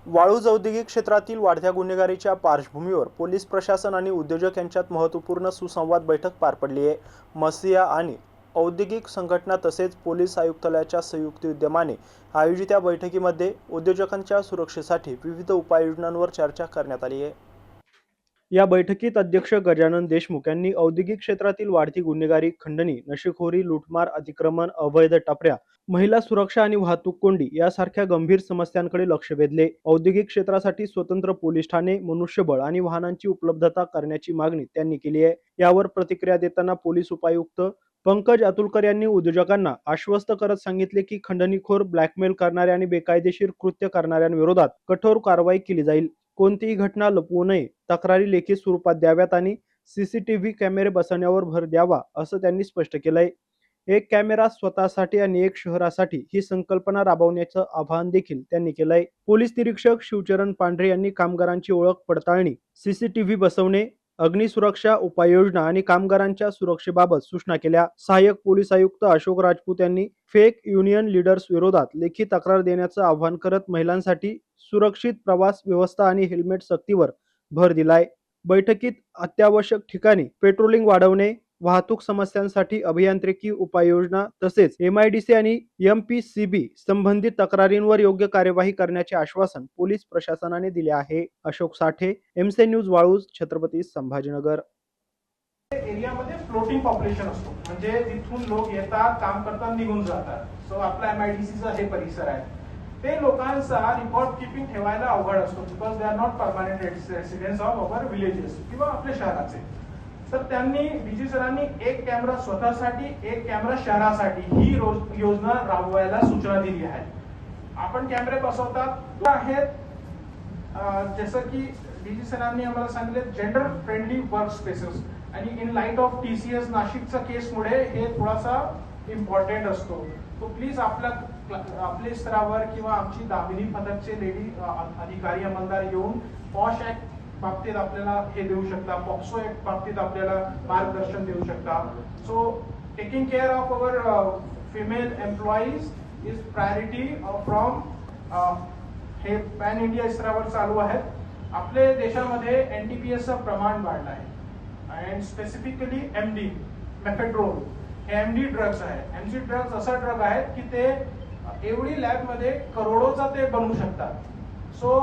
वाळूज औद्योगिक क्षेत्रातील वाढत्या गुन्हेगारीच्या पार्श्वभूमीवर पोलीस प्रशासन आणि उद्योजक यांच्यात महत्त्वपूर्ण सुसंवाद बैठक पार पडली आहे। मसिया आणि औद्योगिक संघटना तसेच पोलीस आयुक्तालयाच्या संयुक्त विद्यमाने आयोजित या बैठकीमध्ये उद्योजकांच्या सुरक्षेसाठी विविध उपाययोजनांवर चर्चा करण्यात आली आहे। या बैठकीत अध्यक्ष गजानन देशमुख यांनी औद्योगिक क्षेत्रातील वाढती गुन्हेगारी, खंडणी, नशेखोरी, लूटमार, अतिक्रमण, अवैध टपऱ्या, महिला सुरक्षा आणि वाहतूक कोंडी यासारख्या गंभीर समस्यांकडे लक्ष वेधले। औद्योगिक क्षेत्रासाठी स्वतंत्र पोलीस ठाणे, मनुष्यबळ आणि वाहनांची उपलब्धता करण्याची मागणी त्यांनी केली आहे। यावर प्रतिक्रिया देताना पोलीस उपायुक्त पंकज अतुलकर यांनी उद्योजकांना आश्वस्त करत सांगितले की खंडणीखोर, ब्लॅकमेल करणाऱ्या आणि बेकायदेशीर कृत्य करणाऱ्यांविरोधात कठोर कारवाई केली जाईल। कोणतीही घटना लपवू नये, तक्रारी लेखी स्वरूपात द्याव्यात आणि सीसीटीव्ही कॅमेरे बसवण्यावर भर द्यावा असं त्यांनी स्पष्ट केलंय। एक कॅमेरा स्वतःसाठी आणि एक शहरासाठी ही संकल्पना राबवण्याचं आवाहन देखील त्यांनी केलंय। पोलीस निरीक्षक शिवचरण पांढरे यांनी कामगारांची ओळख पडताळणी, सीसीटीव्ही बसवणे, अग्निसुरक्षा उपाययोजना आणि कामगारांच्या सुरक्षेबाबत सूचना केल्या। सहाय्यक पोलीस आयुक्त अशोक राजपूत यांनी फेक युनियन लीडर्स विरोधात लेखी तक्रार देण्याचं आवाहन करत महिलांसाठी सुरक्षित प्रवास व्यवस्था आणि हेल्मेट सक्तीवर भर दिलाय। बैठकीत अत्यावश्यक ठिकाणी पेट्रोलिंग वाढवणे, वाहतूक समस्यांसाठी अभियांत्रिकी उपाययोजना तसेच MIDC आणि MPCB संबंधित तक्रारींवर योग्य कार्यवाही करण्याचे आश्वासन पोलीस प्रशासनाने दिले आहे। अशोक साठे, MC न्यूज वाळूज, छत्रपती संभाजीनगर। एरियामध्ये फ्लोटिंग पॉप्युलेशन असतो, म्हणजे तिथून लोक येतात, काम करतात, निघून जातात। सो आपला MIDCचा हे परिसर आहे, ते लोकांचा रिकॉर्ड कीपिंग ठेवायला अवघड असतो, because they are not permanent residents of our villages किंवा आपल्या शहराचे। तर त्यांनी डीजी सरांनी एक कॅमेरा स्वतःसाठी, एक कॅमेरा शहरासाठी ही योजना राबवायला सूचना दिली आहे। आपण कॅमेरे बसवतात आहेत, जसं की डीजी सरांनी आम्हाला सांगितले जेंडर फ्रेंडली वर्क स्पेसेस, आणि इन लाईट ऑफ TCS नाशिकचा केसमुळे हे थोडासा इम्पॉर्टंट असतो। तो प्लीज आपल्या स्तरावर किंवा आमची दामिनी पथकचे लेडी अधिकारी अंमलदार येऊन पॉश ऍक्ट बाबतीत आपल्याला हे देऊ शकता, पॉक्सो ऍक्ट बाबतीत आपल्याला मार्गदर्शन देऊ शकता। So taking care of our female employees is priority from हे पॅन इंडिया स्तरावर चालू आहे। आपल्या देशामध्ये NTPSचं प्रमाण वाढलं आहे, अँड स्पेसिफिकली MD मेफेड्रोल हे MD ड्रग्स आहे। MD ड्रग्स असा ड्रग आहे की ते एवढी लॅबमध्ये करोडोचा ते बनवू शकतात। सो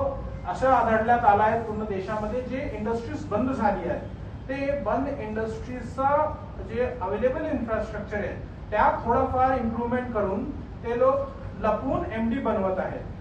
असं आढळण्यात आलं आहे पूर्ण देशामध्ये जे इंडस्ट्रीज बंद झाली आहेत, ते बंद इंडस्ट्रीजचा जे अवेलेबल इन्फ्रास्ट्रक्चर आहे त्यात थोडंफार इम्प्रूव्हमेंट करून ते लोक लपवून MD बनवत आहेत।